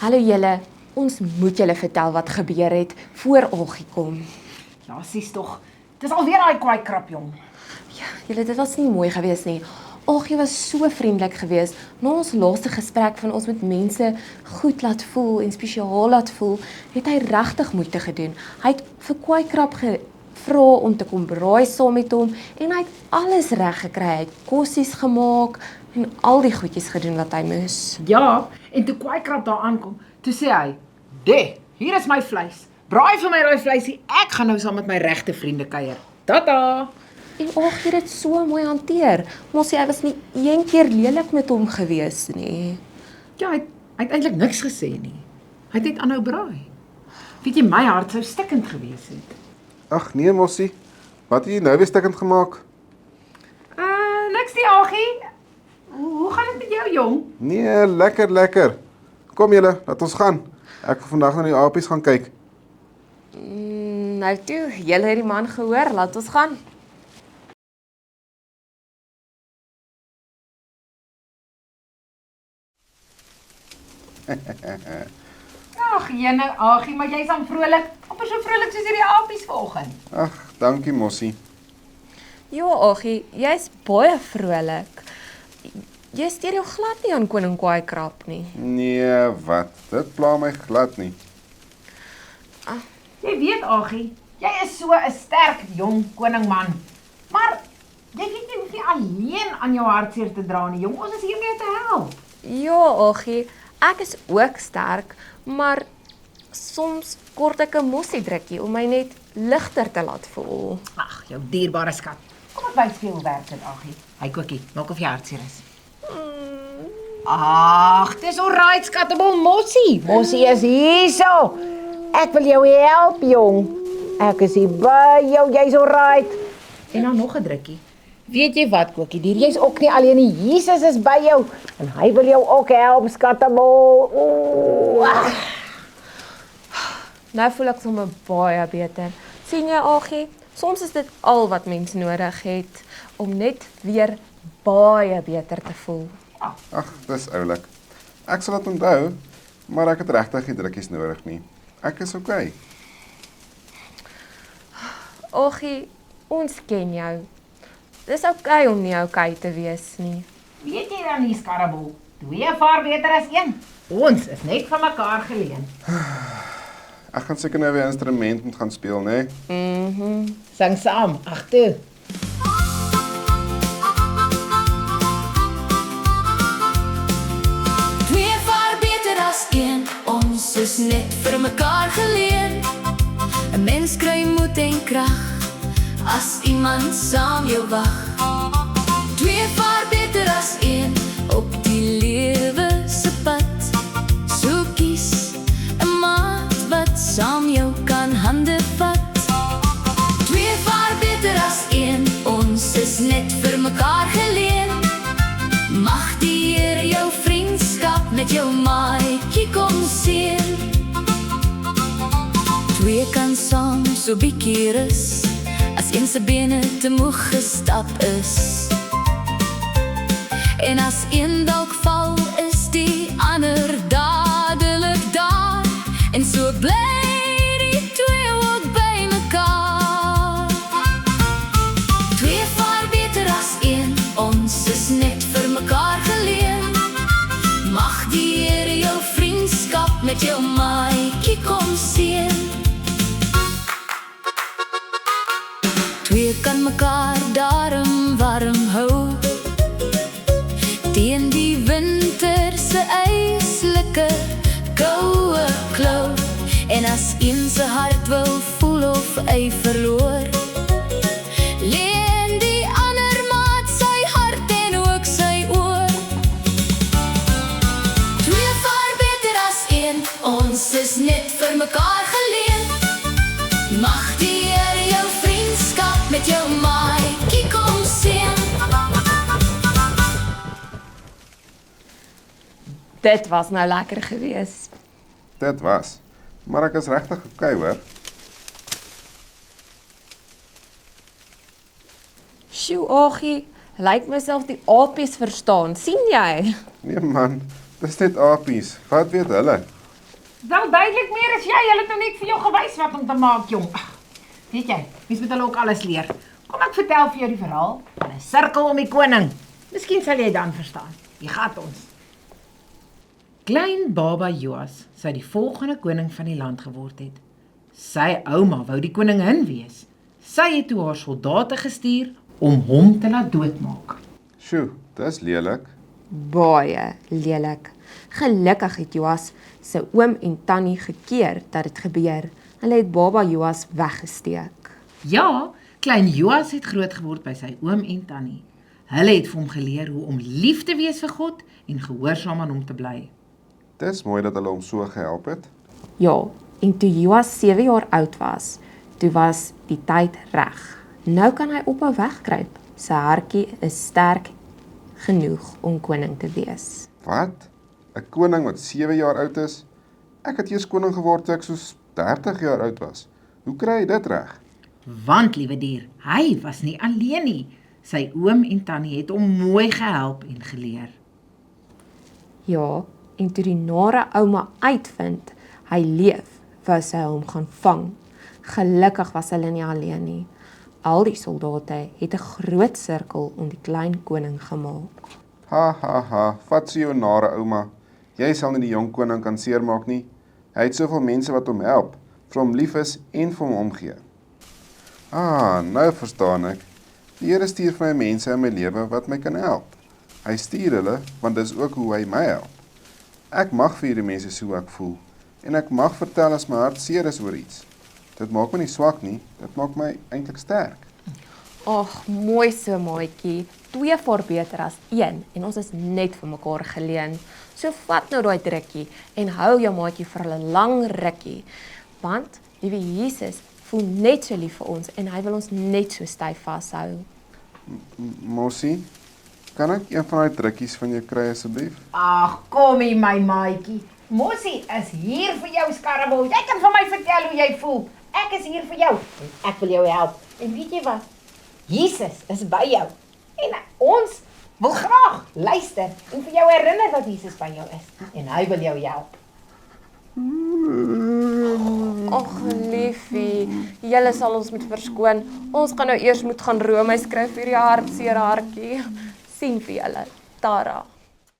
Hallo julle, ons moet julle vertel wat gebeur het voor Olgie kom. Ja, sies tog. Dis alweer daai kwaai krap, jong. Ja, julle, dit was nie mooi geweest nie. Olgie was so vriendelik geweest. Na ons laaste gesprek van ons met mense goed laat voel en spesiaal laat voel, het hy regtig moeite gedoen. Hy het vir kwaai krap gevra om te kom braai saam met hom en hy het alles reg gekry. Hy het kossies gemaak en al die goedjies gedoen wat hy moes. Ja, en toe kwaai krap daar aankom, toe sê hy, hier is my vleis. Braai vir my daai vleisie, ek gaan nou saam met my regte vriende kuier. Tata! En Olgie het dit so mooi hanteer. Mos hy was nie een keer lelik met hom gewees nie. Ja, hy het eintlik niks gesê nie. Hy het net aanhou braai. Weet jy, my hart sou stikkend gewees het. Ag nee, Mossie. Wat het jy nou weer stikkend gemaak? Niks die Aggie. Hoe gaan dit met jou, jong? Nee, lekker. Kom julle, laat ons gaan. Ek wil vandag na die apies gaan kyk. Nou toe, julle het die man gehoor, laat ons gaan. Ag, jene Aggie, maar jy's aan vrolik. Amper so vrolik soos hierdie apies vanoggend. Ag, dankie Mossie. Ja, Aggie, jy's baie vrolik. Jy steur jou glad nie aan koning kwaai krap nie. Nee, wat? Dit pla my glad nie. Jy weet, Aggie, jy is so 'n sterk jong koningman. Maar jy weet jy hoef nie alleen aan jou hartseer te dra nie, jong. Ons is hier om jou te help. Ja, Aggie, ek is ook sterk, maar soms kort ek 'n mossiedrukkie om my net ligter te laat voel. Ag, jou dierbare skat. Kom ek wys vir jou hoe werk dit, Aggie. Hy Kokkie, maak of jy hartseer is. Ag, dis alright, skattebol Mossie. Mossie is hierso. Ek wil jou help, jong. Ek is hier by jou, jy's alright. En dan nog 'n drukkie. Weet jy wat, Kokkie, jy's ook nie alleen nie. Jesus is by jou en hy wil jou ook help, skattebol. Nou voel ek sommer baie beter. Sien jy, Aggie, soms is dit al wat mens nodig het om net weer baie beter te voel. Ag, dis oulik. Ek sal dit onthou, maar ek het regtig nie drukkies nodig nie. Ek is okay. Aggie, ons ken jou. Dis okay om nie okay te wees nie. Weet jy dan nie, skattebol? 2 vaar beter as 1. Ons is net van mekaar geleen. Ek gaan seker nou weer 'n instrument moet gaan speel, né? Sing saam, ag toe. Ons is net vir mekaar geleen. 'n Mens kry moed en krag as iemand saam jou wag. 2 vaar beter as 1 op die lewe se pad. So kies 'n maat wat saam jou kan hande vat. 2 vaar beter as 1, ons is net vir mekaar geleen. Mag die Here jou vriendskap met jou maatjie kom seën. 2 kan saam so bietjie rus as een se bene te moeg gestap is. En as een dalk val, is die ander dadelik daar. En so bly die 2 ook by mekaar. 2 vaar beter as 1, ons is net vir mekaar geleen. Mag die Here jou vriendskap met jou maatjie kom seën. 2 kan mekaar daarom warm hou teen die winter se yslike koue klou. En as een se hart wil voel of hy verloor, leen die ander maat sy hart en ook sy oor. 2 vaar beter as 1, ons is net vir mekaar geleen. Mag die Here jou vriendskap met jou maatjie kom seën. Dit was nou lekker gewees. Dit was. Maar ek is regtig okay, hoor. Sjoe, Aggie, lyk myself die apies verstaan. Sien jy? Nee man, dis net apies. Wat weet hulle? Wel duidelik meer as jy. Hulle het nou net vir jou gewys wat om te maak, jong. Weet jy, mens moet hulle ook alles leer. Kom ek vertel vir jou die verhaal van 'n sirkel om die koning. Miskien sal jy dan verstaan. Jy gaan ons. Klein baba Joas sou die volgende koning van die land geword het. Sy ouma wou die koningin wees. Sy het toe haar soldate gestuur om hom te laat doodmaak. Sjoe, dis lelik. Baie lelik. Gelukkig het Joas sy oom en tannie gekeer dat dit gebeur. Hulle het baba Joas weggesteek. Ja, klein Joas het groot geword by sy oom en tannie. Hulle het vir hom geleer hoe om lief te wees vir God en gehoorsaam aan hom te bly. Dis mooi dat hulle hom so gehelp het. Ja, en toe Joas 7 jaar oud was, toe was die tyd reg. Nou kan hy ophou wegkruip. Sy hartjie is sterk genoeg om koning te wees. Wat? 'n Koning wat 7 jaar oud is? Ek het eers koning geword toe ek soos 30 jaar oud was. Hoe kry jy dit reg? Want, liewe dier, hy was nie alleen nie. Sy oom en tannie het hom mooi gehelp en geleer. Ja, en toe die nare ouma uitvind, hy leef, wou sy hom gaan vang. Gelukkig was hulle nie alleen nie. Al die soldate het 'n groot sirkel om die klein koning gemaak. Ha ha ha, vat so jou nare ouma. Jy sal nie die jong koning kan seermaak nie. Hy het soveel mense wat hom help, vir hom lief is en vir hom omgee. Nou verstaan ek. Die Here stuur vir my mense in my lewe wat my kan help. Hy stuur hulle, want dis ook hoe hy my help. Ek mag vir die mense so ek voel, en ek mag vertel as my hart seer is oor iets. Dit maak my nie swak nie, dit maak my eintlik sterk. Ag, mooi so maatjie. 2 vaar beter as 1 en ons is net vir mekaar geleen. So vat nou daai drukkie en hou jou maatjie vir 'n lang rukkie. Want liewe Jesus voel net so lief vir ons en hy wil ons net so styf vashou. Mossie, kan ek een van daai drukkies van jou kry asseblief? Ag, kom hier my maatjie. Mossie is hier vir jou, Skarreboe. Jy kan vir my vertel hoe jy voel. Ek is hier vir jou en ek wil jou help. En weet jy wat? Jesus is by jou. En ons wil graag luister en vir jou herinner dat Jesus by jou is. En hy wil jou help. Ag liefie, julle sal ons moet verskoon. Ons gaan nou eers moet gaan Rome skryf vir die hartseer hartjie. Sien vir julle. Tara.